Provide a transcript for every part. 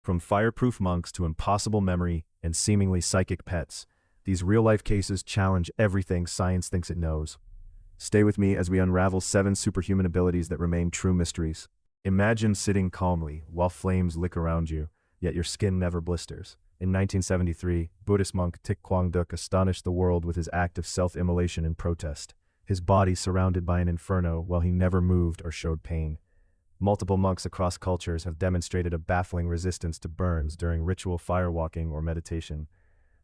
From fireproof monks to impossible memory and seemingly psychic pets, these real-life cases challenge everything science thinks it knows. Stay with me as we unravel 7 superhuman abilities that remain true mysteries. Imagine sitting calmly while flames lick around you, yet your skin never blisters. In 1973, Buddhist monk Thich Quang Duc astonished the world with his act of self-immolation in protest, his body surrounded by an inferno while he never moved or showed pain. Multiple monks across cultures have demonstrated a baffling resistance to burns during ritual firewalking or meditation.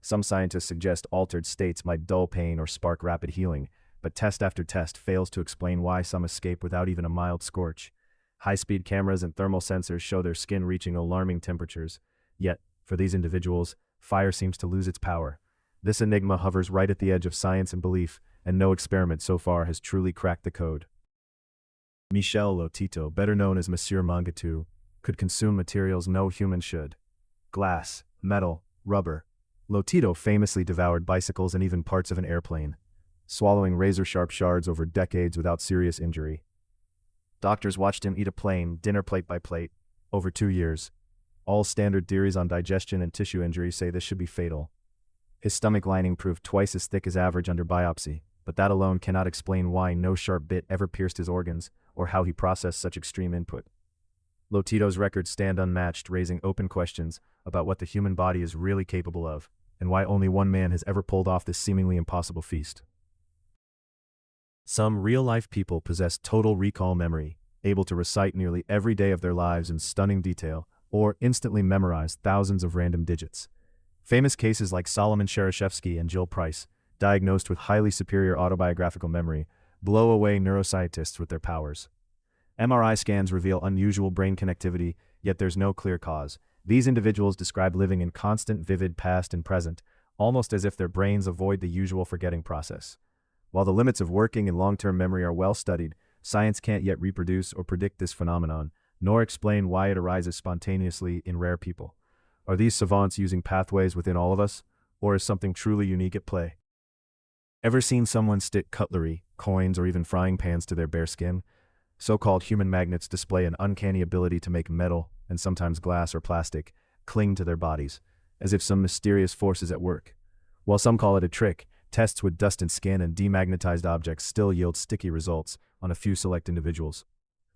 Some scientists suggest altered states might dull pain or spark rapid healing, but test after test fails to explain why some escape without even a mild scorch. High-speed cameras and thermal sensors show their skin reaching alarming temperatures. Yet, for these individuals, fire seems to lose its power. This enigma hovers right at the edge of science and belief, and no experiment so far has truly cracked the code. Michel Lotito, better known as Monsieur Mangatou, could consume materials no human should. Glass, metal, rubber. Lotito famously devoured bicycles and even parts of an airplane, swallowing razor-sharp shards over decades without serious injury. Doctors watched him eat a plane, dinner plate by plate, over 2 years. All standard theories on digestion and tissue injury say this should be fatal. His stomach lining proved twice as thick as average under biopsy, but that alone cannot explain why no sharp bit ever pierced his organs, or how he processed such extreme input. Lotito's records stand unmatched, raising open questions about what the human body is really capable of, and why only one man has ever pulled off this seemingly impossible feast. Some real-life people possess total recall memory, able to recite nearly every day of their lives in stunning detail, or instantly memorize thousands of random digits. Famous cases like Solomon Shereshevsky and Jill Price, diagnosed with highly superior autobiographical memory, blow away neuroscientists with their powers. MRI scans reveal unusual brain connectivity, yet there's no clear cause. These individuals describe living in constant vivid past and present, almost as if their brains avoid the usual forgetting process. While the limits of working and long-term memory are well studied, science can't yet reproduce or predict this phenomenon, nor explain why it arises spontaneously in rare people. Are these savants using pathways within all of us, or is something truly unique at play? Ever seen someone stick cutlery, coins, or even frying pans to their bare skin? So-called human magnets display an uncanny ability to make metal, and sometimes glass or plastic, cling to their bodies, as if some mysterious force is at work. While some call it a trick, tests with dusted skin and demagnetized objects still yield sticky results on a few select individuals.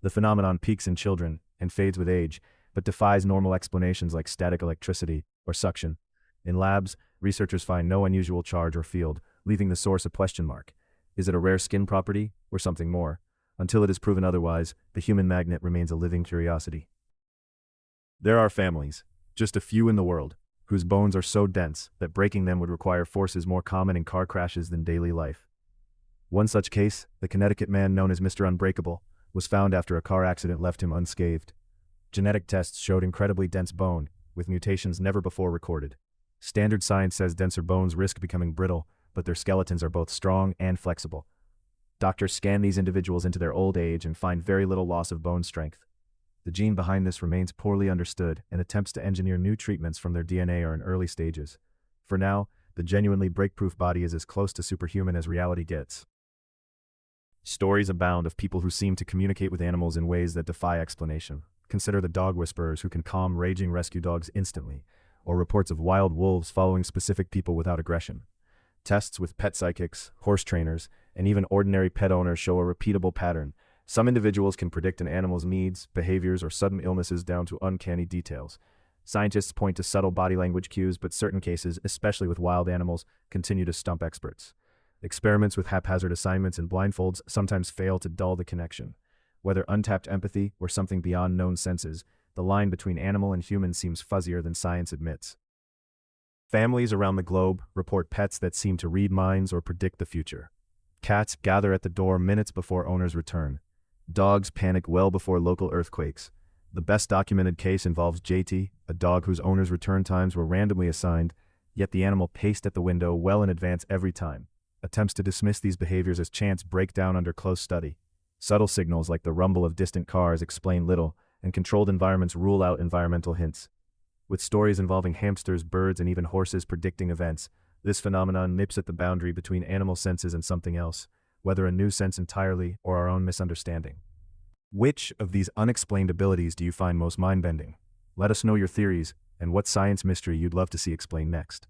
The phenomenon peaks in children and fades with age, but defies normal explanations like static electricity or suction. In labs, researchers find no unusual charge or field, leaving the source a question mark. Is it a rare skin property, or something more? Until it is proven otherwise, the human magnet remains a living curiosity. There are families, just a few in the world, whose bones are so dense that breaking them would require forces more common in car crashes than daily life. One such case, the Connecticut man known as Mr. Unbreakable, was found after a car accident left him unscathed. Genetic tests showed incredibly dense bone, with mutations never before recorded. Standard science says denser bones risk becoming brittle, but their skeletons are both strong and flexible. Doctors scan these individuals into their old age and find very little loss of bone strength. The gene behind this remains poorly understood, and attempts to engineer new treatments from their DNA are in early stages. For now, the genuinely break-proof body is as close to superhuman as reality gets. Stories abound of people who seem to communicate with animals in ways that defy explanation. Consider the dog whisperers who can calm raging rescue dogs instantly, or reports of wild wolves following specific people without aggression. Tests with pet psychics, horse trainers, and even ordinary pet owners show a repeatable pattern. Some individuals can predict an animal's needs, behaviors, or sudden illnesses down to uncanny details. Scientists point to subtle body language cues, but certain cases, especially with wild animals, continue to stump experts. Experiments with haphazard assignments and blindfolds sometimes fail to dull the connection. Whether untapped empathy or something beyond known senses, the line between animal and human seems fuzzier than science admits. Families around the globe report pets that seem to read minds or predict the future. Cats gather at the door minutes before owners return. Dogs panic well before local earthquakes. The best documented case involves JT, a dog whose owner's return times were randomly assigned, yet the animal paced at the window well in advance every time. Attempts to dismiss these behaviors as chance break down under close study. Subtle signals like the rumble of distant cars explain little, and controlled environments rule out environmental hints. With stories involving hamsters, birds, and even horses predicting events, this phenomenon nips at the boundary between animal senses and something else, whether a new sense entirely or our own misunderstanding. Which of these unexplained abilities do you find most mind-bending? Let us know your theories and what science mystery you'd love to see explained next.